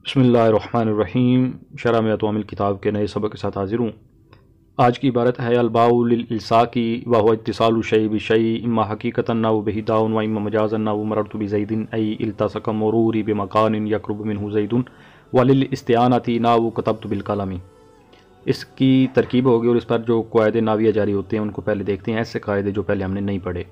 بسم اللہ الرحمن الرحیم۔ شرح میات عامل کتاب کے نئے سبق کے ساتھ حاضر ہوں۔ آج کی عبارت ہے الباء للالصاق وهو اتصال الشیء بالشیء اما حقیقۃ نحو بہدا و اما مجازا نحو مررت بزید ای التصق مروری بمکان یقرب منہ زید وللاستعانۃ نحو کتبت بالقلم۔ اس کی ترکیب ہوگی اور اس پر جو قواعد نحویہ جاری ہوتے ہیں ان کو پہلے دیکھتے ہیں، ایسے قاعدے جو پہلے ہم نے نہیں پڑھے۔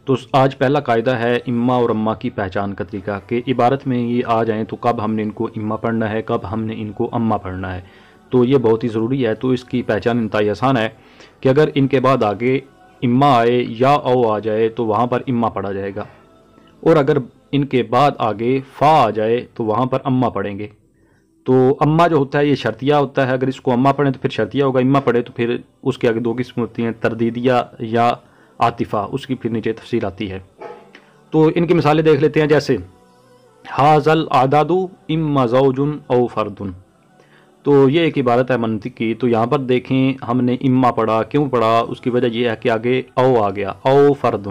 تو آج پہلا قاعدہ ہے اما اور اما کی پہچان کا طریقہ، کہ عبارت میں یہ آ جائیں تو کب ہم نے ان کو اما پڑھنا ہے، کب ہم نے ان کو اما پڑھنا ہے، تو یہ بہت ہی ضروری ہے۔ تو اس کی پہچان انتہائی آسان ہے کہ اگر ان کے بعد آگے اما آئے یا او آ جائے تو وہاں پر اما پڑھا جائے گا، اور اگر ان کے بعد آگے فا آ جائے تو وہاں پر اما پڑھیں گے۔ تو اما جو ہوتا ہے یہ شرطیہ ہوتا ہے، اگر اس کو اما پڑھیں تو پھر شرطیہ ہوگا، اما پڑھے تو پھر اس کے آگے دو قسم ہوتی ہیں، تردیدیہ یا عاطفہ، اس کی پھر نیچے تفصیل آتی ہے۔ تو ان کی مثالیں دیکھ لیتے ہیں، جیسے ھذا العدد اما زوج او فرد۔ تو یہ ایک عبارت ہے منطق کی۔ تو یہاں پر دیکھیں ہم نے اما پڑھا، کیوں پڑھا؟ اس کی وجہ یہ ہے کہ آگے او آ گیا، او فرد،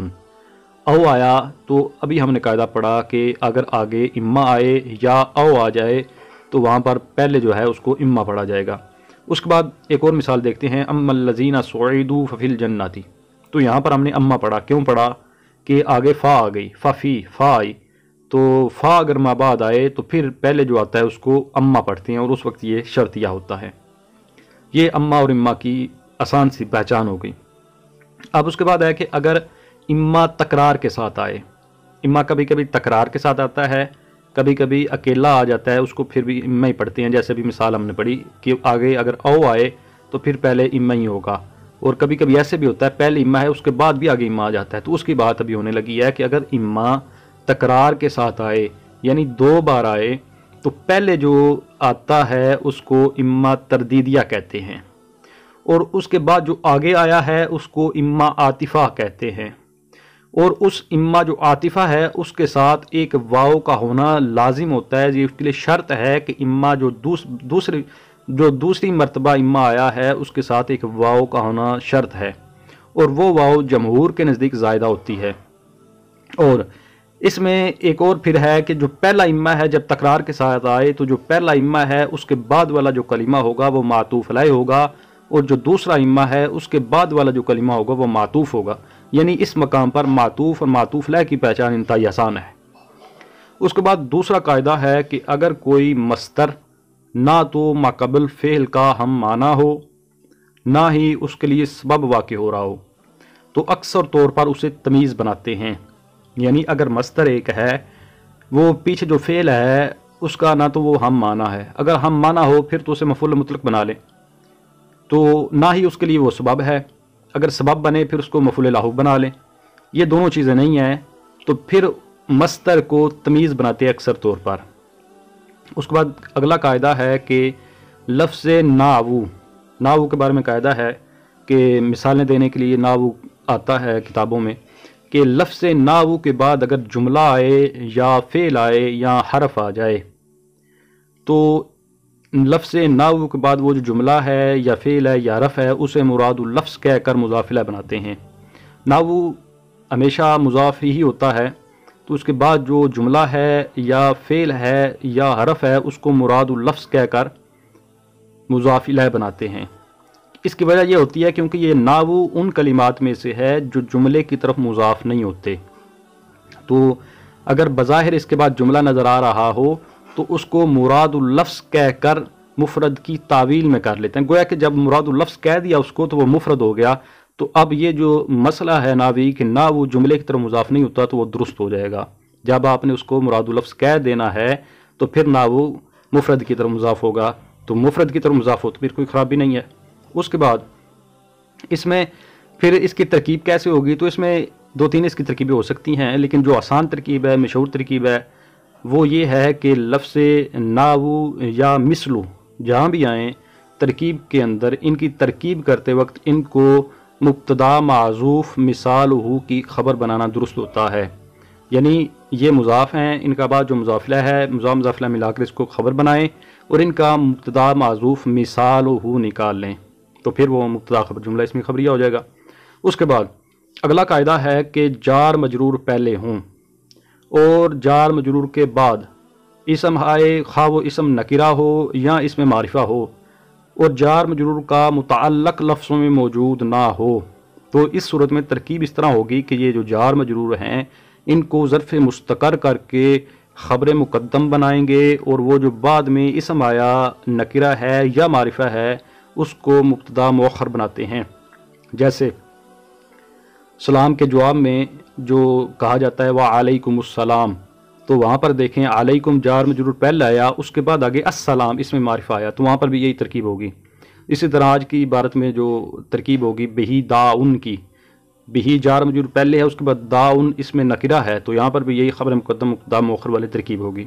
او آیا۔ تو ابھی ہم نے قاعدہ پڑھا کہ اگر آگے اما آئے یا او آ جائے تو وہاں پر پہلے جو ہے اس کو اما پڑھا جائے گا۔ اس کے بعد ایک اور مثال دیکھتے ہیں، اما الذین سعدوا ففی الجنۃ۔ تو یہاں پر ہم نے اما پڑھا، کیوں پڑھا؟ کہ آگے فا آ گئی، ففی، فا آئی، تو فا اگر ما بعد آئے تو پھر پہلے جو آتا ہے اس کو اما پڑھتے ہیں، اور اس وقت یہ شرطیہ ہوتا ہے۔ یہ اما اور اما کی آسان سی پہچان ہو گئی۔ اب اس کے بعد ہے کہ اگر اما تکرار کے ساتھ آئے، اما کبھی کبھی تکرار کے ساتھ آتا ہے، کبھی کبھی اکیلا آ جاتا ہے، اس کو پھر بھی اما ہی پڑھتے ہیں۔ جیسے بھی مثال ہم نے پڑھی کہ آگے اگر او آئے تو پھر پہلے اما ہی ہوگا، اور کبھی کبھی ایسے بھی ہوتا ہے پہلے اما ہے اس کے بعد بھی آگے اما آ جاتا ہے۔ تو اس کی بات ابھی ہونے لگی ہے کہ اگر اما تکرار کے ساتھ آئے، یعنی دو بار آئے، تو پہلے جو آتا ہے اس کو اما تردیدیہ کہتے ہیں، اور اس کے بعد جو آگے آیا ہے اس کو اما عاطفہ کہتے ہیں، اور اس اما جو عاطفہ ہے اس کے ساتھ ایک واو کا ہونا لازم ہوتا ہے۔ یہ اس کے لیے شرط ہے کہ اما جو دوسری مرتبہ اما آیا ہے اس کے ساتھ ایک واو کا ہونا شرط ہے، اور وہ واو جمہور کے نزدیک زائدہ ہوتی ہے۔ اور اس میں ایک اور پھر ہے کہ جو پہلا اما ہے جب تکرار کے ساتھ آئے تو جو پہلا اما ہے اس کے بعد والا جو کلمہ ہوگا وہ معطوف علیہ ہوگا، اور جو دوسرا اما ہے اس کے بعد والا جو کلمہ ہوگا وہ معطوف ہوگا۔ یعنی اس مقام پر معطوف اور معطوف علیہ کی پہچان انتہائی آسان ہے۔ اس کے بعد دوسرا قاعدہ ہے کہ اگر کوئی مصدر نہ تو ماقبل فعل کا ہم معنی ہو، نہ ہی اس کے لیے سبب واقع ہو رہا ہو، تو اکثر طور پر اسے تمیز بناتے ہیں۔ یعنی اگر مصدر ایک ہے، وہ پیچھے جو فعل ہے اس کا نہ تو وہ ہم معنی ہے، اگر ہم معنی ہو پھر تو اسے مفعول مطلق بنا لیں، تو نہ ہی اس کے لیے وہ سبب ہے، اگر سبب بنے پھر اس کو مفعول لاحق بنا لیں۔ یہ دونوں چیزیں نہیں ہیں تو پھر مصدر کو تمیز بناتے ہیں اکثر طور پر۔ اس کے بعد اگلا قاعدہ ہے کہ لفظ ناو کے بارے میں قاعدہ ہے کہ مثالیں دینے کے لیے ناو آتا ہے کتابوں میں، کہ لفظ ناو کے بعد اگر جملہ آئے یا فعل آئے یا حرف آ جائے تو لفظ ناو کے بعد وہ جو جملہ ہے یا فعل ہے یا حرف ہے اسے مراد اللفظ کہہ کر مضاف الیہ بناتے ہیں۔ ناو ہمیشہ مضاف ہی ہوتا ہے، تو اس کے بعد جو جملہ ہے یا فعل ہے یا حرف ہے اس کو مراد اللفظ کہہ کر مضاف الیہ بناتے ہیں۔ اس کی وجہ یہ ہوتی ہے کیونکہ یہ ناو ان کلمات میں سے ہے جو جملے کی طرف مضاف نہیں ہوتے۔ تو اگر بظاہر اس کے بعد جملہ نظر آ رہا ہو تو اس کو مراد اللفظ کہہ کر مفرد کی تعویل میں کر لیتے ہیں، گویا کہ جب مراد اللفظ کہہ دیا اس کو تو وہ مفرد ہو گیا۔ تو اب یہ جو مسئلہ ہے ناوی کہ نہ وہ جملے کی طرف مضاف نہیں ہوتا تو وہ درست ہو جائے گا۔ جب آپ نے اس کو مراد اللفظ کہہ دینا ہے تو پھر نہ وہ مفرد کی طرف مضاف ہوگا، تو مفرد کی طرف مضاف ہو تو پھر کوئی خرابی نہیں ہے۔ اس کے بعد اس میں پھر اس کی ترکیب کیسے ہوگی؟ تو اس میں دو تین اس کی ترکیبیں ہو سکتی ہیں، لیکن جو آسان ترکیب ہے، مشہور ترکیب ہے، وہ یہ ہے کہ لفظ ناو یا مثلو جہاں بھی آئیں ترکیب کے اندر ان کی ترکیب کرتے وقت ان کو مبتدا معذوف مثال ہو کی خبر بنانا درست ہوتا ہے۔ یعنی یہ مضاف ہیں، ان کا بعد جو مضاف الیہ ہے مضاف الیہ ملا کر اس کو خبر بنائیں اور ان کا مبتدا معذوف مثال ہو نکال لیں، تو پھر وہ مبتدا خبر جملہ اس میں خبریہ ہو جائے گا۔ اس کے بعد اگلا قاعدہ ہے کہ جار مجرور پہلے ہوں اور جار مجرور کے بعد اسم آئے خواہ وہ اسم نکرہ ہو یا اسم معرفہ ہو اور جار مجرور کا متعلق لفظوں میں موجود نہ ہو، تو اس صورت میں ترکیب اس طرح ہوگی کہ یہ جو جار مجرور ہیں ان کو ظرف مستقر کر کے خبر مقدم بنائیں گے، اور وہ جو بعد میں اسم آیا نکرہ ہے یا معرفہ ہے اس کو مبتدا مؤخر بناتے ہیں۔ جیسے سلام کے جواب میں جو کہا جاتا ہے وعلیکم السلام، تو وہاں پر دیکھیں علیکم جار مجرور پہلے آیا، اس کے بعد آگے السلام اس میں معرفہ آیا، تو وہاں پر بھی یہی ترکیب ہوگی۔ اسی طرح آج کی عبارت میں جو ترکیب ہوگی بہی داؤن کی، بہی جار مجرور پہلے ہے، اس کے بعد داؤن اس میں نکرہ ہے، تو یہاں پر بھی یہی خبر مقدم مبتدا مؤخر والی ترکیب ہوگی۔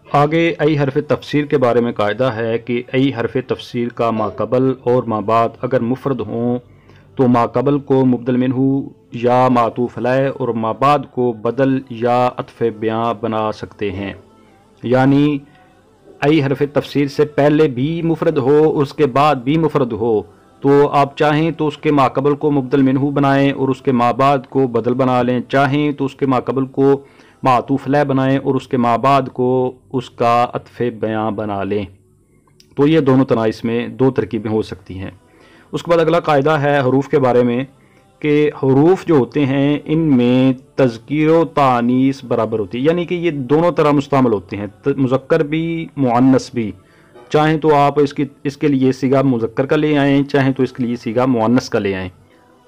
آگے ای حرف تفسیر کے بارے میں قاعدہ ہے کہ ای حرف تفسیر کا ما قبل اور ما بعد اگر مفرد ہوں تو ما قبل کو مبدل منہ یا معطوف علیہ اور ما بعد کو بدل یا عطف بیان بنا سکتے ہیں، یعنی ای حرف تفسیر سے پہلے بھی مفرد ہو اس کے بعد بھی مفرد ہو تو آپ چاہیں تو اس کے ما قبل کو مبدل منہ بنائیں اور اس کے ما بعد کو بدل بنا لیں، چاہیں تو اس کے ما قبل کو معطوف علیہ بنائیں اور اس کے ما بعد کو اس کا عطف بیان بنا لیں، تو یہ دونوں طرح اس میں دو ترکیبیں ہو سکتی ہیں۔ اس کے بعد اگلا قاعدہ ہے حروف کے بارے میں کہ حروف جو ہوتے ہیں ان میں تذکیر و تانیث برابر ہوتی ہے، یعنی کہ یہ دونوں طرح مستعمل ہوتے ہیں، مذکر بھی مؤنث بھی، چاہیں تو آپ اس کے لیے صیغہ مذکر کا لے آئیں، چاہیں تو اس کے لیے صیغہ مؤنث کا لے آئیں۔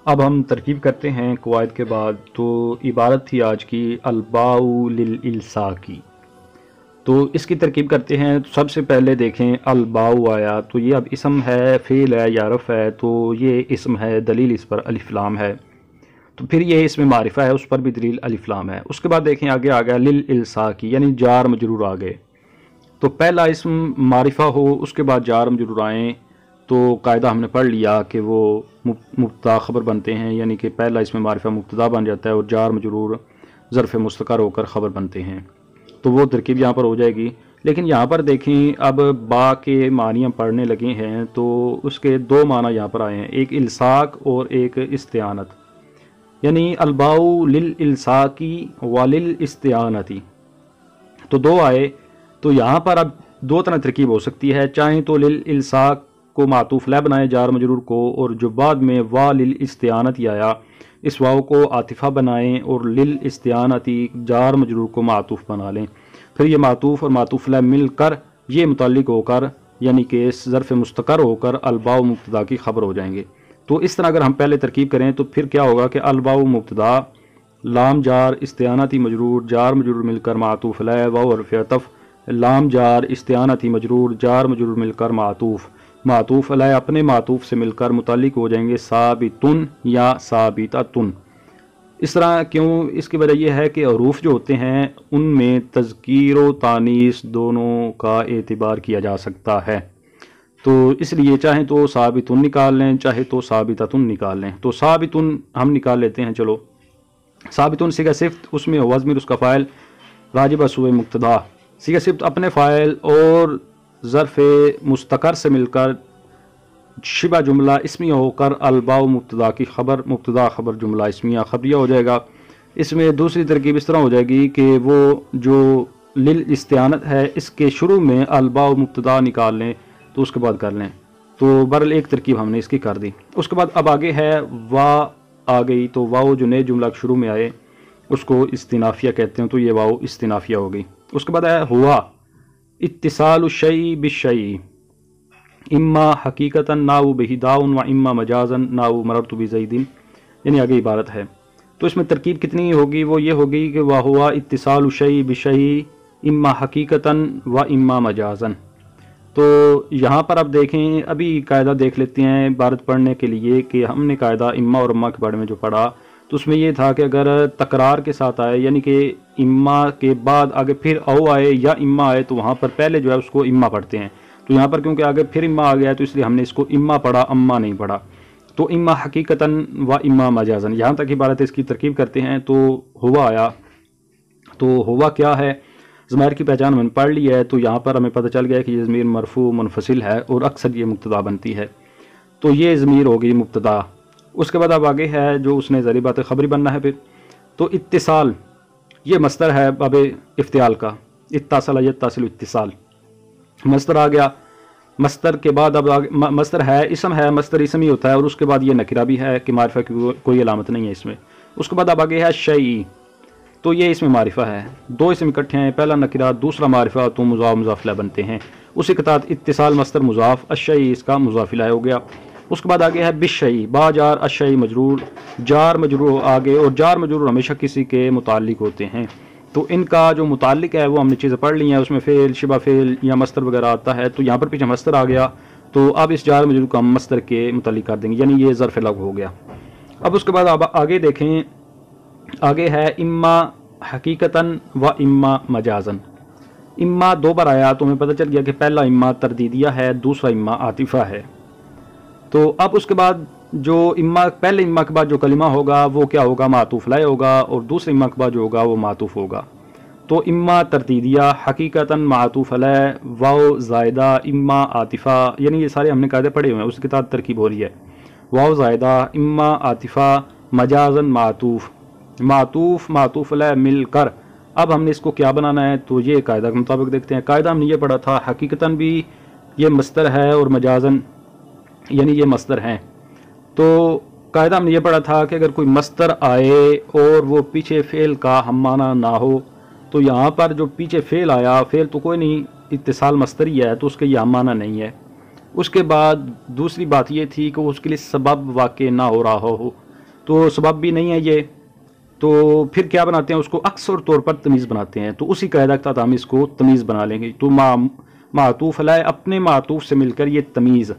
اب ہم ترکیب کرتے ہیں قواعد کے بعد، تو عبارت تھی آج کی الباء للالصاق کی، تو اس کی ترکیب کرتے ہیں۔ سب سے پہلے دیکھیں الباء آیا، تو یہ اب اسم ہے، فعل ہے یا حرف ہے، تو یہ اسم ہے، دلیل اس پر الف لام ہے، تو پھر یہ اسم معرفہ ہے، اس پر بھی دلیل الف لام ہے۔ اس کے بعد دیکھیں آگے آ گیا للالصاق یعنی جار مجرور آ گئے، تو پہلا اسم معرفہ ہو اس کے بعد جار مجرور آئیں تو قاعدہ ہم نے پڑھ لیا کہ وہ مبتدا خبر بنتے ہیں، یعنی کہ پہلا اسم معرفہ مبتدا بن جاتا ہے اور جار مجرور ظرف مستقر ہو کر خبر بنتے ہیں، تو وہ ترکیب یہاں پر ہو جائے گی۔ لیکن یہاں پر دیکھیں اب با کے معنی ہم پڑھنے لگے ہیں تو اس کے دو معنی یہاں پر آئے ہیں، ایک الصاق اور ایک استعانت، یعنی الباء للالصاق وللاستعانۃ، تو دو آئے، تو یہاں پر اب دو طرح ترکیب ہو سکتی ہے، چاہیں تو للالصاق کو معطوف علیہ بنائیں جار مجرور کو، اور جو بعد میں وللاستعانۃ آیا اس واو کو عاطفہ بنائیں اور للاستعانۃ جار مجرور کو معطوف بنا لیں، پھر یہ معطوف اور معطوف علیہ مل کر یہ متعلق ہو کر یعنی کہ ظرف مستقر ہو کر الباء مبتدا کی خبر ہو جائیں گے۔ تو اس طرح اگر ہم پہلے ترکیب کریں تو پھر کیا ہوگا کہ الباء مبتدا، لام جار استعانتی مجرور، جار مجرور مل کر معطوف علیہ، واو حرف عطف، لام جار استعانتی مجرور، جار مجرور مل کر معطوف علیہ اپنے معطوف سے مل کر متعلق ہو جائیں گے ثابتن یا ثابتتن۔ اس طرح کیوں؟ اس کی وجہ یہ ہے کہ حروف جو ہوتے ہیں ان میں تذکیر و تانیث دونوں کا اعتبار کیا جا سکتا ہے، تو اس لیے چاہیں تو ثابتن نکال لیں چاہے تو ثابتتن نکال لیں، تو ثابتن ہم نکال لیتے ہیں، چلو ثابتن صیغہ صفت، اس میں ہوا ضمیر اس کا فاعل راجب سوء مقتدا، صیغہ صفت اپنے فاعل اور ظرف مستقر سے مل کر شبہ جملہ اسمیہ ہو کر الباء مبتدا کی خبر، مبتدا خبر جملہ اسمیہ خبریہ ہو جائے گا۔ اس میں دوسری ترکیب اس طرح ہو جائے گی کہ وہ جو للاستعانت ہے اس کے شروع میں الباء مبتدا نکال لیں تو اس کے بعد کر لیں، تو برل ایک ترکیب ہم نے اس کی کر دی۔ اس کے بعد اب آگے ہے وا آ گئی، تو واو جو نئے جملہ شروع میں آئے اس کو استنافیہ کہتے ہیں، تو یہ واو استنافیہ ہو گئی۔ اس کے بعد ہے ہوا اتصال الشیء بالشیء اما حقیقتا ناو بہ داؤن و اما مجازا ناو مررت بزید، یعنی آگے عبارت ہے۔ تو اس میں ترکیب کتنی ہوگی؟ وہ یہ ہوگی کہ وہوا اتصال الشیء بالشیء اما حقیقتا و اما مجازا۔ تو یہاں پر اب دیکھیں، ابھی قاعدہ دیکھ لیتے ہیں عبارت پڑھنے کے لیے کہ ہم نے قاعدہ اما اور اما کے بارے میں جو پڑھا تو اس میں یہ تھا کہ اگر تکرار کے ساتھ آئے، یعنی کہ اما کے بعد آگے پھر او آئے یا اما آئے، تو وہاں پر پہلے جو ہے اس کو اما پڑھتے ہیں، تو یہاں پر کیونکہ آگے پھر اما آ گیا ہے تو اس لیے ہم نے اس کو اما پڑھا، اما نہیں پڑھا، تو اما حقیقتاً و اما مجازن، یہاں تک عبارت اس کی ترکیب کرتے ہیں۔ تو ہوا آیا، تو ہوا کیا ہے؟ ضمائر کی پہچان ہم نے پڑھ لی ہے، تو یہاں پر ہمیں پتہ چل گیا کہ یہ ضمیر مرفوع منفصل ہے اور اکثر یہ مبتدا بنتی ہے، تو یہ ضمیر ہو گئی مبتدا۔ اس کے بعد اب آگے ہے جو اس نے ظاہری بات خبری بننا ہے پھر، تو اتصال یہ مصدر ہے باب افتعال کا، اتصل یتصل اتصال، مصدر آ گیا، مصدر کے بعد اب مصدر ہے اسم ہے، مصدر اسم ہی ہوتا ہے، اور اس کے بعد یہ نکرہ بھی ہے کہ معرفہ کی کوئی علامت نہیں ہے اس میں۔ اس کے بعد اب آگے ہے الشیء، تو یہ اس میں معرفہ ہے، دو اسم اکٹھے ہیں، پہلا نکرہ دوسرا معرفہ، تو مضاف مضاف الیہ بنتے ہیں۔ اسی کے تحت اتصال مصدر مضاف، الشیء اس کا مضاف الیہ ہو گیا۔ اس کے بعد آگے ہے بالشیء، با جار الشیء مجرور، جار مجرور آگے، اور جار مجرور ہمیشہ کسی کے متعلق ہوتے ہیں، تو ان کا جو متعلق ہے وہ ہم نے چیزیں پڑھ لی ہیں، اس میں فعل شبہ فعل یا مصدر وغیرہ آتا ہے، تو یہاں پر پیچھے مصدر آ گیا، تو اب اس جار مجرور کو ہم مصدر کے متعلق کر دیں گے، یعنی یہ ظرف لغو ہو گیا۔ اب اس کے بعد اب آگے دیکھیں، آگے ہے اما حقیقتاً و اما مجازاً۔ اما دو بار آیا تو ہمیں پتہ چل گیا کہ پہلا اما تردیدیہ ہے، دوسرا اما عاطفہ ہے۔ تو اب اس کے بعد جو اما، پہلے اما کے بعد جو کلمہ ہوگا وہ کیا ہوگا؟ معطوف علیہ ہوگا، اور دوسرے اما کے بعد جو ہوگا وہ معطوف ہوگا۔ تو اما تردیدیہ، حقیقتاً معطوف علیہ، واو زائدہ، اما عاطفہ، یعنی یہ سارے ہم نے قاعدے پڑھے ہوئے ہیں، اس کے تحت ترکیب ہو رہی ہے۔ واو زائدہ، اما عاطفہ، مجازاً معطوف، معطوف معطوف علیہ مل کر اب ہم نے اس کو کیا بنانا ہے، تو یہ قاعدہ کے مطابق دیکھتے ہیں۔ قاعدہ ہم نے یہ پڑھا تھا، حقیقتاً بھی یہ مصدر ہے اور مجازاً یعنی یہ مصدر ہیں، تو قاعدہ ہم نے یہ پڑھا تھا کہ اگر کوئی مصدر آئے اور وہ پیچھے فعل کا ہم معنی نہ ہو، تو یہاں پر جو پیچھے فعل آیا، فعل تو کوئی نہیں، اتصال مصدر ہی ہے، تو اس کے یہ ہم معنی نہیں ہے۔ اس کے بعد دوسری بات یہ تھی کہ اس کے لیے سبب واقع نہ ہو رہا ہو، تو سبب بھی نہیں ہے یہ، تو پھر کیا بناتے ہیں اس کو؟ اکثر طور پر تمیز بناتے ہیں، تو اسی قاعدہ کے تحت ہم اس کو تمیز بنا لیں گے۔ تو معطوف علیہ، اپنے معطوف سے مل کر یہ تمیز۔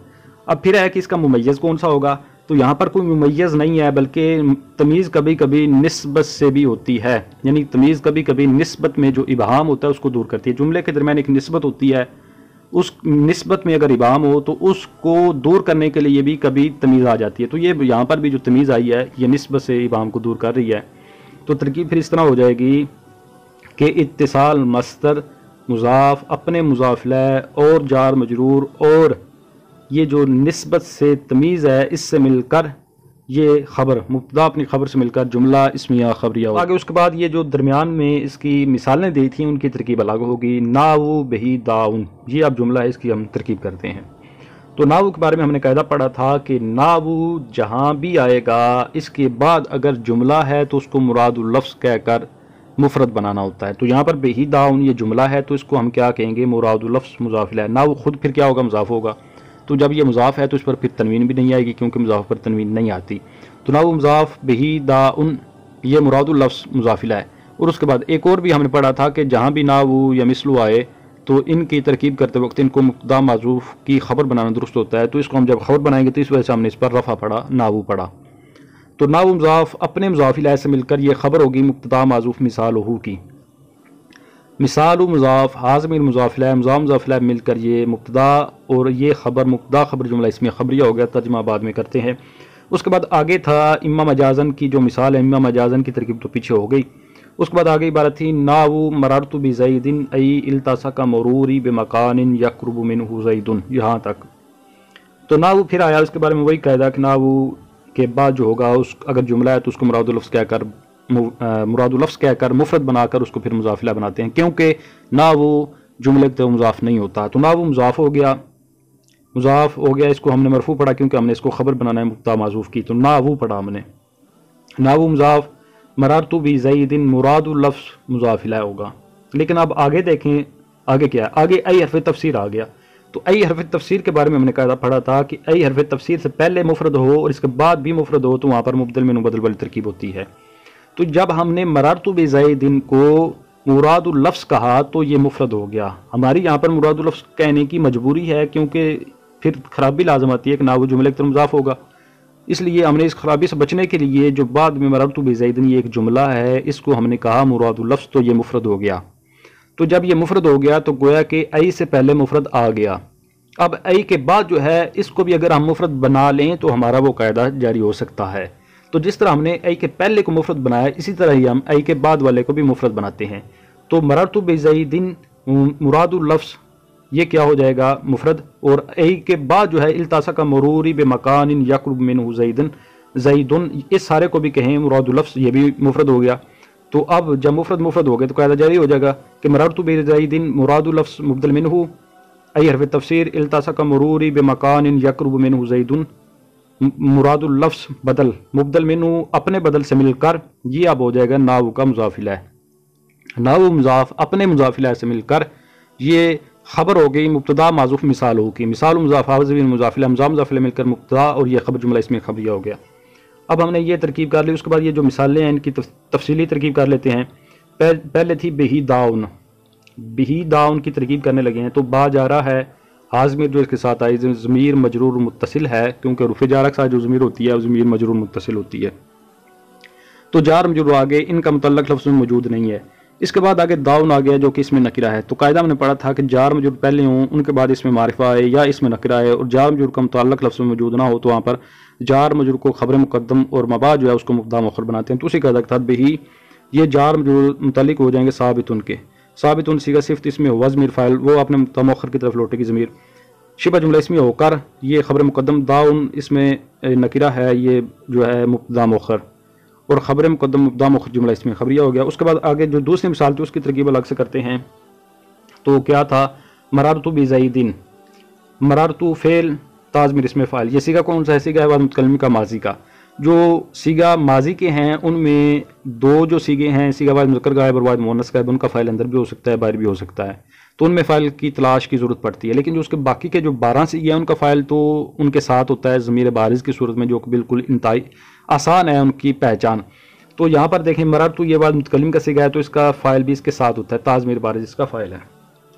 اب پھر ہے کہ اس کا ممیز کون سا ہوگا، تو یہاں پر کوئی ممیز نہیں ہے، بلکہ تمیز کبھی کبھی نسبت سے بھی ہوتی ہے، یعنی تمیز کبھی کبھی نسبت میں جو ابہام ہوتا ہے اس کو دور کرتی ہے۔ جملے کے درمیان ایک نسبت ہوتی ہے، اس نسبت میں اگر ابہام ہو تو اس کو دور کرنے کے لیے بھی کبھی تمیز آ جاتی ہے، تو یہ یہاں پر بھی جو تمیز آئی ہے یہ نسبت سے ابہام کو دور کر رہی ہے۔ تو ترکیب پھر اس طرح ہو جائے گی کہ اتصال مصدر مضاف، اپنے مضاف الیہ اور جار مجرور، اور یہ جو نسبت سے تمیز ہے اس سے مل کر یہ خبر، مبتدا اپنی خبر سے مل کر جملہ اسمیہ خبریہ ہوگا۔ آگے اس کے بعد یہ جو درمیان میں اس کی مثالیں دی تھیں ان کی ترکیب الگ ہوگی۔ ناو بہی داؤن، یہ اب جملہ ہے، اس کی ہم ترکیب کرتے ہیں۔ تو ناو کے بارے میں ہم نے قاعدہ پڑھا تھا کہ ناو جہاں بھی آئے گا اس کے بعد اگر جملہ ہے تو اس کو مراد اللفظ کہہ کر مفرد بنانا ہوتا ہے۔ تو یہاں پر بہی داؤن یہ جملہ ہے تو اس کو ہم کیا کہیں گے؟ مراد اللفظ مضاف الیہ۔ ناو خود پھر کیا ہوگا؟ مضاف ہوگا، تو جب یہ مضاف ہے تو اس پر پھر تنوین بھی نہیں آئے گی، کیونکہ مضاف پر تنوین نہیں آتی۔ تو ناو مضاف، بہی داؤن یہ مراد اللفظ مضاف الیہ۔ اور اس کے بعد ایک اور بھی ہم نے پڑھا تھا کہ جہاں بھی ناو یا مثلو آئے تو ان کی ترکیب کرتے وقت ان کو مبتدا معذوف کی خبر بنانا درست ہوتا ہے، تو اس کو ہم جب خبر بنائیں گے تو اس وجہ سے ہم نے اس پر رفع پڑھا، ناو پڑھا۔ تو ناو مضاف اپنے مضاف الیہ سے مل کر یہ خبر ہوگی مبتدا معذوف مثال ہو کی۔ مثال مضاف، حاضمیر مضاف الیہ، مضاف الیہ مل کر یہ مبتدا، اور یہ خبر مبتدا خبر جملہ اسمیہ خبریہ ہو گیا، ترجمہ بعد میں کرتے ہیں۔ اس کے بعد آگے تھا اما مجازن کی جو مثال ہے، اما مجازن کی ترکیب تو پیچھے ہو گئی۔ اس کے بعد آگے عبارت تھی ناو مررت بزید ای التصق مروری بمکان یقرب منہ زید، یہاں تک۔ تو ناو پھر آیا، اس کے بارے میں وہی قاعدہ کہ ناو کے بعد جو ہوگا اس اگر جملہ ہے تو اس کو مراد اللفظ کہہ کر مفرد بنا کر اس کو پھر مضاف الیہ بناتے ہیں، کیونکہ ناو جملے کے مضاف نہیں ہوتا۔ تو ناو مضاف ہو گیا، اس کو ہم نے مرفوع پڑھا کیونکہ ہم نے اس کو خبر بنانا ہے مبتدا معذوف کی، تو ناو پڑھا ہم نے۔ ناو مضاف، مررت بزید مراد اللفظ مضاف الیہ ہوگا۔ لیکن اب آگے دیکھیں آگے کیا ہے، آگے ای حرف تفسیر آ گیا۔ تو ای حرف تفسیر کے بارے میں ہم نے قاعدہ پڑھا تھا کہ ای حرف تفسیر سے پہلے مفرد ہو اور اس کے بعد بھی مفرد ہو تو وہاں پر مبدل منہ بدل والی ترکیب ہوتی ہے۔ تو جب ہم نے مررت بزید کو مراد اللفظ کہا تو یہ مفرد ہو گیا، ہماری یہاں پر مراد اللفظ کہنے کی مجبوری ہے کیونکہ پھر خرابی لازم آتی ہے کہ ناو جملے کی طرف مضاف ہوگا، اس لیے ہم نے اس خرابی سے بچنے کے لیے جو بعد میں مررت بزید یہ ایک جملہ ہے اس کو ہم نے کہا مراد اللفظ، تو یہ مفرد ہو گیا۔ تو جب یہ مفرد ہو گیا تو گویا کہ ای سے پہلے مفرد آ گیا، اب ای کے بعد جو ہے اس کو بھی اگر ہم مفرد بنا لیں تو ہمارا وہ قاعدہ جاری ہو سکتا ہے۔ تو جس طرح ہم نے ای کے پہلے کو مفرد بنایا اسی طرح ہی ہم ای کے بعد والے کو بھی مفرد بناتے ہیں۔ تو مررت بزید مراد اللفظ یہ کیا ہو جائے گا؟ مفرد، اور ای کے بعد جو ہے التصق مروری بمکان یقرب منہ زید، اس سارے کو بھی کہیں مراد اللفظ، یہ بھی مفرد ہو گیا۔ تو اب جب مفرد مفرد ہو گئے تو قاعدہ جاری ہو جائے گا کہ مررت بزید مراد لفظ مبدل منہ ای حرف تفسیر التصق مروری بمکان یقرب منہ زید مراد اللفظ بدل مبدل منہ اپنے بدل سے مل کر یہ اب ہو جائے گا نحو کا مضاف الیہ نحو مضاف اپنے مضاف الیہ سے مل کر یہ خبر ہو گئی مبتدا معذوف مثال ہو کی مثال مضاف حاضر مضاف الیہ مضاف الیہ مل کر مبتدا اور یہ خبر جملہ اسمی خبریہ ہو گیا۔ اب ہم نے یہ ترکیب کر لی، اس کے بعد یہ جو مثالیں ہیں ان کی تفصیلی ترکیب کر لیتے ہیں۔ پہلے تھی بہی داؤن، بہی داؤن کی ترکیب کرنے لگے ہیں تو با جا رہا ہے حاضمیر جو اس کے ساتھ آئی ضمیر مجرور متصل ہے، کیونکہ رفع جارہ کے ساتھ جو ضمیر ہوتی ہے وہ ضمیر مجرور متصل ہوتی ہے، تو جار مجرور آگے ان کا متعلق لفظ میں موجود نہیں ہے۔ اس کے بعد آگے داؤن آ گیا جو کہ اس میں نکرہ ہے، تو قاعدہ ہم نے پڑھا تھا کہ جار مجرور پہلے ہوں ان کے بعد اس میں معرفہ آئے یا اس میں نکرہ آئے اور جار مجرور کا متعلق لفظ میں موجود نہ ہو تو وہاں پر جار مجرور کو خبر مقدم اور مباح جو ہے اس کو مبتدا مؤخر بناتے ہیں۔ تو اسی قاعدہ کے تحت بہی یہ جار مجرور متعلق ہو جائیں گے ثابت ان کے، ثابت ان صیغہ صفت اس میں ہوا ضمیر فاعل وہ اپنے مبتدا مؤخر کی طرف لوٹے گی ضمیر، شبہ جملہ اسمی ہو کر یہ خبر مقدم داؤن اس میں نکرہ ہے یہ جو ہے مبتدا مؤخر اور خبر مقدم مبتدا مؤخر جملہ اسمی خبریہ ہو گیا۔ اس کے بعد آگے جو دوسری مثال تھی اس کی ترکیب الگ سے کرتے ہیں، تو کیا تھا مررت بزید، مررت فعل تاضمیر اسم فاعل، یہ صیغہ کون سا ہے؟ صیغہ ہے متکلم کا ماضی کا۔ جو صیغہ ماضی کے ہیں ان میں دو جو صیغے ہیں صیغہ واحد مذکر غائب اور واحد مؤنث غائب، ان کا فاعل اندر بھی ہو سکتا ہے باہر بھی ہو سکتا ہے، تو ان میں فاعل کی تلاش کی ضرورت پڑتی ہے، لیکن جو اس کے باقی کے جو 12 صیغے ہیں ان کا فاعل تو ان کے ساتھ ہوتا ہے ضمیر بارز کی صورت میں، جو کہ بالکل انتہائی آسان ہے ان کی پہچان۔ تو یہاں پر دیکھیں مررت یہ واحد متکلم کا صیغہ ہے تو اس کا فاعل بھی اس کے ساتھ ہوتا ہے، تاضمیر بارز اس کا فاعل ہے،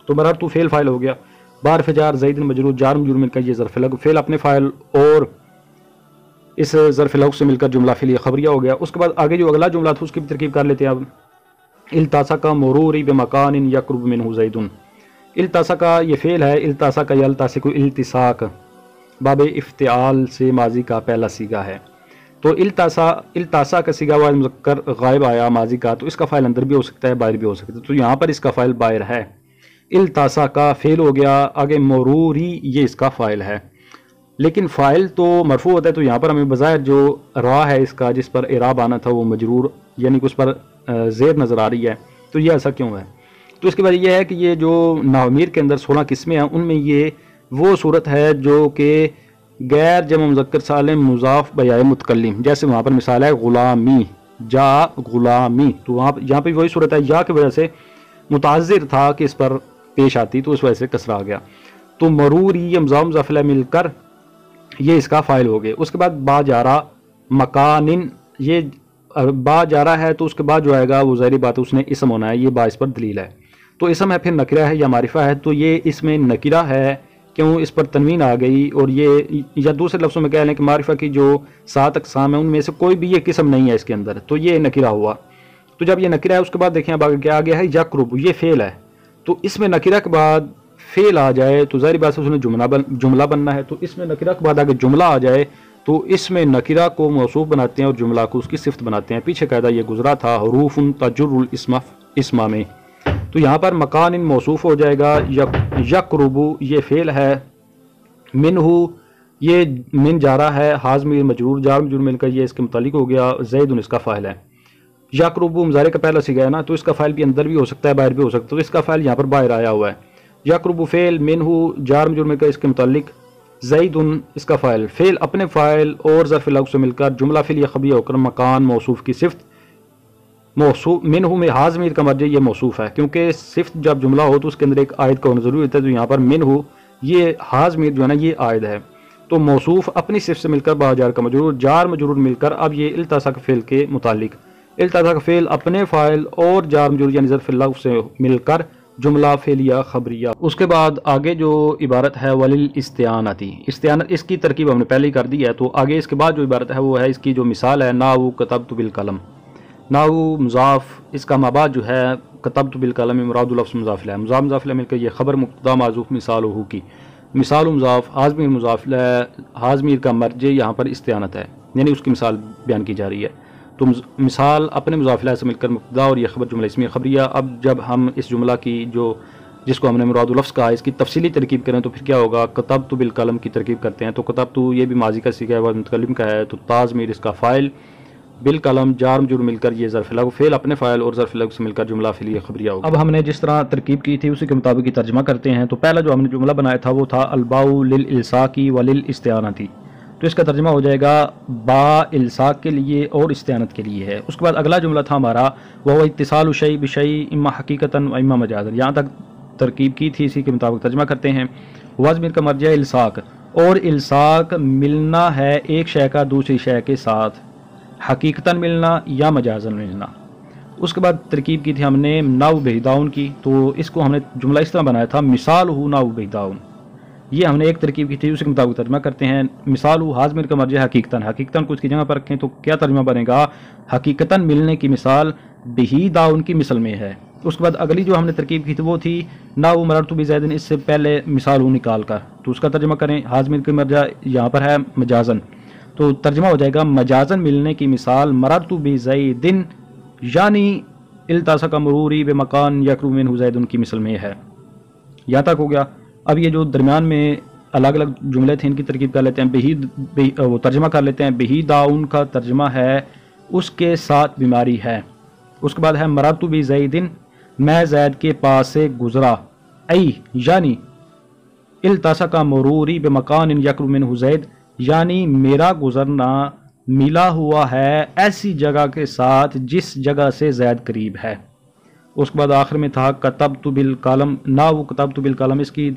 تو مررت فعل فاعل ہو گیا، بار فجار زید مجرور جار مجرور مل کر یہ ظرف لغو فعل اپنے فاعل اور اس ظرف لغو سے مل کر جملہ فعلیہ خبریہ ہو گیا۔ اس کے بعد آگے جو اگلا جملہ تھا اس کی بھی ترکیب کر لیتے ہیں اب، التصق مروری بمکان یقرب منہ زید، التصق یہ فعل ہے، التصق یلتصق التصاق باب افتعال سے ماضی کا پہلا صیغہ ہے، تو التصا کا صیغہ واحد مذکر غائب آیا ماضی کا تو اس کا فاعل اندر بھی ہو سکتا ہے باہر بھی ہو سکتا ہے، تو یہاں پر اس کا فاعل باہر ہے، التصا کا فعل ہو گیا، آگے مروری یہ اس کا فاعل ہے، لیکن فاعل تو مرفوع ہوتا ہے تو یہاں پر ہمیں بظاہر جو را ہے اس کا جس پر اعراب آنا تھا وہ مجرور یعنی کہ اس پر زیر نظر آ رہی ہے، تو یہ ایسا کیوں ہے؟ تو اس کے بعد یہ ہے کہ یہ جو ناومیر کے اندر 16 قسمیں ہیں ان میں یہ وہ صورت ہے جو کہ غیر جمع مذکر سالم مضاف بیائے متکلم، جیسے وہاں پر مثال ہے غلامی جا غلامی، تو وہاں یہاں پہ وہی صورت ہے یا کی وجہ سے متعذر تھا کہ اس پر پیش آتی تو اس وجہ سے کسرہ آ گیا، تو مروری یہ مضاف مضاف الیہ مل کر یہ اس کا فاعل ہو گئے۔ اس کے بعد با جارہ مکان، یہ با جارہ ہے تو اس کے بعد جو آئے گا وہ ظاہری بات ہے اس نے اسم ہونا ہے، یہ با اس پر دلیل ہے، تو اسم ہے پھر نکرہ ہے یا معرفہ ہے، تو یہ اس میں نکرہ ہے کیوں اس پر تنوین آ گئی، اور یہ یا دوسرے لفظوں میں کہہ لیں کہ معرفہ کی جو 7 اقسام ہیں ان میں سے کوئی بھی یہ قسم نہیں ہے اس کے اندر، تو یہ نکرہ ہوا۔ تو جب یہ نکرہ ہے اس کے بعد دیکھیں اب آگے کیا آ گیا ہے یقرب، یہ فعل ہے، تو اس میں نکرہ کے بعد فعل آ جائے تو ظاہری بات ہے اس نے جملہ بننا ہے، تو اس میں نکرہ کے بعد آگے جملہ آ جائے تو اس میں نکرہ کو موصوف بناتے ہیں اور جملہ کو اس کی صفت بناتے ہیں، پیچھے قاعدہ یہ گزرا تھا حروف تجر الاسم اسما میں، تو یہاں پر مکان موصوف ہو جائے گا، یقرب یہ فعل ہے، منہ یہ من جارہ ہے، حاضمیر مجرور جار مجرور مل کر یہ اس کے متعلق ہو گیا، زید اس کا فاعل ہے، یقرب مضارع کا پہلا صیغہ ہے نا تو اس کا فاعل بھی اندر بھی ہو سکتا ہے باہر بھی ہو سکتا ہے، تو اس کا فاعل یہاں پر باہر آیا ہوا ہے، یقرب فعل منہ جار مجرور مل کر اس کے متعلق زید اس کا فاعل، فعل اپنے فاعل اور ظرف لغو سے مل کر جملہ فعلیہ خبریہ ہو کر مکان موصوف کی صفت، موصوف منہ میں حاضمیر کا مرجع یہ موصوف ہے، کیونکہ صفت جب جملہ ہو تو اس کے اندر ایک عائد کا ہونا ضروری ہوتا ہے، تو یہاں پر منہ یہ حاضمیر جو ہے نا یہ عائد ہے، تو موصوف اپنی صفت سے مل کر با جار کا مجرور جار مجرور مل کر اب یہ التصق فعل کے متعلق، التصق فعل اپنے فاعل اور جار مجرور یعنی ظرف لغو سے مل کر جملہ فعلیہ خبریہ۔ اس کے بعد آگے جو عبارت ہے وللاستعانۃ، استعانت اس کی ترکیب ہم نے پہلے ہی کر دی ہے، تو آگے اس کے بعد جو عبارت ہے وہ ہے اس کی جو مثال ہے نحو کتبت بالقلم، نحو مضاف اس کا مابعد جو ہے کتبت بالقلم مراد لفظ مضاف الیہ، مضاف مضاف الیہ مل کر یہ خبر مبتدا معذوف مثال ہو کی، مثال مضاف حاضمیر مضاف الیہ، حاضمیر کا مرجع یہاں پر استعانت ہے یعنی اس کی مثال بیان کی جا رہی ہے، تو مثال اپنے مضاف الیہ سے مل کر مبتدا اور یہ خبر جملہ اسمیہ خبریہ۔ اب جب ہم اس جملہ کی جس کو ہم نے مراد لفظ کہا اس کی تفصیلی ترکیب کریں تو پھر کیا ہوگا، کتبت بالقلم کی ترکیب کرتے ہیں، تو کتبت یہ بھی ماضی کا صیغہ ہے متکلم کا ہے، تو تاضمیر اس کا فاعل بالقلم جار مجرور مل کر یہ ظرف لغو، فعل اپنے فاعل اور ظرف لغو سے مل کر جملہ فعلیہ خبریہ ہوگا۔ اب ہم نے جس طرح ترکیب کی تھی اسی کے مطابق ہی ترجمہ کرتے ہیں۔ تو پہلا جو ہم نے جملہ بنایا تھا وہ تھا الباء للالصاق وللاستعانۃ، تو اس کا ترجمہ ہو جائے گا با الصاق کے لیے اور استعانت کے لیے ہے۔ اس کے بعد اگلا جملہ تھا ہمارا وہ اتصال الشیء بالشیء اما حقیقۃ و اما مجازا، یہاں تک ترکیب کی تھی، اسی کے مطابق ترجمہ کرتے ہیں۔ واضمیر کا مرجع الصاق، اور الصاق ملنا ہے ایک شے کا دوسری شے کے ساتھ، حقیقتاً ملنا یا مجازاً ملنا۔ اس کے بعد ترکیب کی تھی ہم نے نحو بہداؤن کی، تو اس کو ہم نے جملہ اس طرح بنایا تھا مثال ہو نحو بہداؤن، یہ ہم نے ایک ترکیب کی تھی، اسی کے مطابق ترجمہ کرتے ہیں۔ مثال ہو حاضمیر کا مرجع حقیقتاً، حقیقتاً کو اس کی جگہ پر رکھیں تو کیا ترجمہ بنے گا؟ حقیقتاً ملنے کی مثال بہداؤن کی مثل میں ہے۔ اس کے بعد اگلی جو ہم نے ترکیب کی تھی وہ تھی نحو مررت بزید، اس سے پہلے مثال ہو نکال کر، تو اس کا ترجمہ کریں۔ حاضمیر کا مرجع یہاں پر ہے مجازاً، تو ترجمہ ہو جائے گا مجازاً ملنے کی مثال مررت بزید یعنی التصق مروری بمکان یقرب منہ زید کی مثل میں ہے۔ یہاں تک ہو گیا۔ اب یہ جو درمیان میں الگ الگ جملے تھے ان کی ترکیب کر لیتے ہیں، وہ ترجمہ کر لیتے ہیں۔ بہداؤن کا ترجمہ ہے اس کے ساتھ بیماری ہے۔ اس کے بعد ہے مررت بزید، میں زید کے پاس سے گزرا، ای یعنی التصق مروری بمکان یقرب منہ زید، یعنی میرا گزرنا ملا ہوا ہے ایسی جگہ کے ساتھ جس جگہ سے زید قریب ہے۔ اس کے بعد آخر میں تھا کتبت بالقلم، نحو کتبت بالقلم، اس کی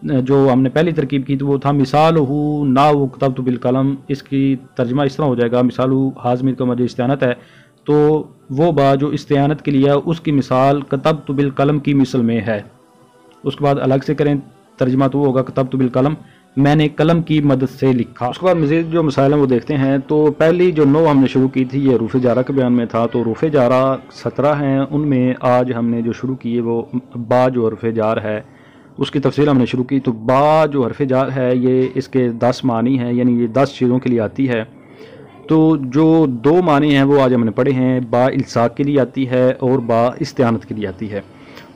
جو ہم نے پہلی ترکیب کی تھی وہ تھا مثال ہو نحو کتبت بالقلم، اس کی ترجمہ اس طرح ہو جائے گا مثال ہو حاضمیر کا مرجع استعانت ہے، تو وہ با جو استعانت کے لیے ہے اس کی مثال کتبت بالقلم کی مثل میں ہے۔ اس کے بعد الگ سے کریں ترجمہ تو وہ ہوگا کتبت بالقلم، میں نے قلم کی مدد سے لکھا۔ اس کے بعد مزید جو مسائل ہیں وہ دیکھتے ہیں۔ تو پہلی جو نو ہم نے شروع کی تھی یہ حروف جارہ کے بیان میں تھا، تو حروف جارہ 17 ہیں، ان میں آج ہم نے جو شروع کی ہے وہ با جو حرف جار ہے اس کی تفصیل ہم نے شروع کی۔ تو با جو حرف جار ہے یہ اس کے 10 معنی ہیں، یعنی یہ 10 چیزوں کے لیے آتی ہے۔ تو جو 2 معنی ہیں وہ آج ہم نے پڑھے ہیں، با الصاق کے لیے آتی ہے اور با استعانت کے لیے آتی ہے۔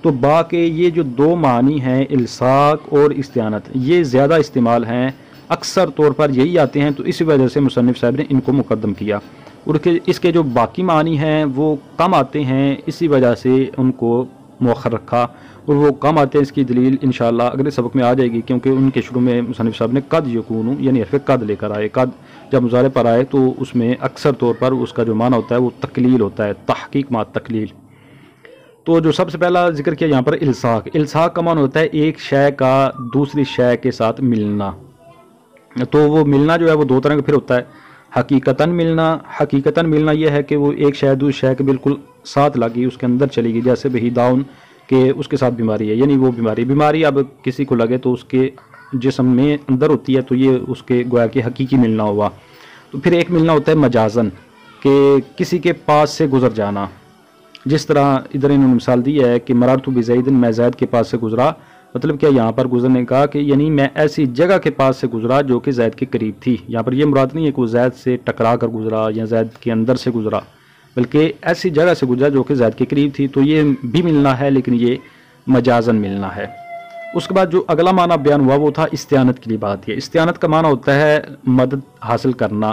تو با کے یہ جو 2 معنی ہیں الصاق اور استعانت یہ زیادہ استعمال ہیں، اکثر طور پر یہی آتے ہیں، تو اسی وجہ سے مصنف صاحب نے ان کو مقدم کیا، اور اس کے جو باقی معنی ہیں وہ کم آتے ہیں، اسی وجہ سے ان کو مؤخر رکھا، اور وہ کم آتے ہیں اس کی دلیل انشاءاللہ اگلے سبق میں آ جائے گی، کیونکہ ان کے شروع میں مصنف صاحب نے قد یکون یعنی حرف قد لے کر آئے۔ قد جب مضارع پر آئے تو اس میں اکثر طور پر اس کا جو معنی ہوتا ہے وہ تقلیل ہوتا ہے، تحقیق مع تقلیل۔ تو جو سب سے پہلا ذکر کیا یہاں پر الصاق، الصاق کا معنی ہوتا ہے ایک شے کا دوسری شے کے ساتھ ملنا۔ تو وہ ملنا جو ہے وہ 2 طرح کا پھر ہوتا ہے، حقیقتاً ملنا، حقیقتاً ملنا یہ ہے کہ وہ ایک شے دوسری شے کے بالکل ساتھ لگی، اس کے اندر چلی گئی، جیسے بہداؤن کہ اس کے ساتھ بیماری ہے، یعنی وہ بیماری اب کسی کو لگے تو اس کے جسم میں اندر ہوتی ہے، تو یہ اس کے گویا کہ حقیقی ملنا ہوا۔ تو پھر ایک ملنا ہوتا ہے مجازاً کہ کسی کے پاس سے گزر جانا، جس طرح ادھر انہوں نے مثال دی ہے کہ مررت بزید، میں زید کے پاس سے گزرا، مطلب کیا یہاں پر گزرنے کا کہ یعنی میں ایسی جگہ کے پاس سے گزرا جو کہ زید کے قریب تھی۔ یہاں پر یہ مراد نہیں ہے کہ وہ زید سے ٹکرا کر گزرا یا زید کے اندر سے گزرا، بلکہ ایسی جگہ سے گزرا جو کہ زید کے قریب تھی، تو یہ بھی ملنا ہے لیکن یہ مجازاً ملنا ہے۔ اس کے بعد جو اگلا معنی بیان ہوا وہ تھا استعانت کے لیے بات ہے۔ استعانت کا معنی ہوتا ہے مدد حاصل کرنا،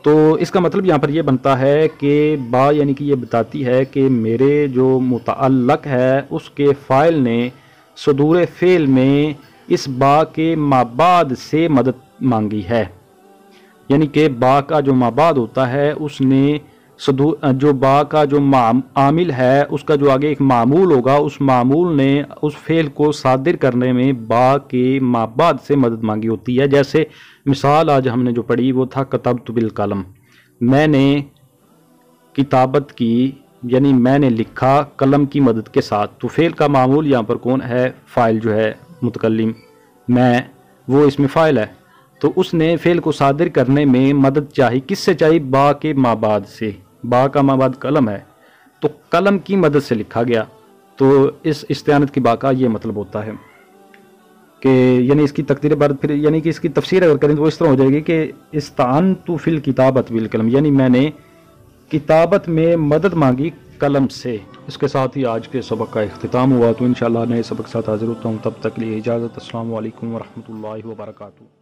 تو اس کا مطلب یہاں پر یہ بنتا ہے کہ با یعنی کہ یہ بتاتی ہے کہ میرے جو متعلق ہے اس کے فاعل نے صدور فعل میں اس با کے مابعد سے مدد مانگی ہے، یعنی کہ با کا جو مابعد ہوتا ہے اس نے جو با کا جو عامل ہے اس کا جو آگے ایک معمول ہوگا، اس معمول نے اس فعل کو صادر کرنے میں با کے مابعد سے مدد مانگی ہوتی ہے۔ جیسے مثال آج ہم نے جو پڑھی وہ تھا کتبت بالقلم، میں نے کتابت کی، یعنی میں نے لکھا قلم کی مدد کے ساتھ۔ تو فعل کا معمول یہاں پر کون ہے؟ فاعل جو ہے متکلم، میں، وہ اس میں فاعل ہے، تو اس نے فعل کو صادر کرنے میں مدد چاہی، کس سے چاہی؟ با کے مابعد سے۔ با کا مابعد قلم ہے تو قلم کی مدد سے لکھا گیا، تو اس استعانت کی با کا یہ مطلب ہوتا ہے کہ یعنی اس کی تقدیر بعد پھر یعنی کہ اس کی تفسیر اگر کریں تو وہ اس طرح ہو جائے گی کہ استعنت فی الکتابت بالقلم، یعنی میں نے کتابت میں مدد مانگی قلم سے۔ اس کے ساتھ ہی آج کے سبق کا اختتام ہوا، تو انشاءاللہ نئے سبق کے ساتھ حاضر ہوتا ہوں، تب تک لیے اجازت، السلام علیکم ورحمۃ اللہ وبرکاتہ۔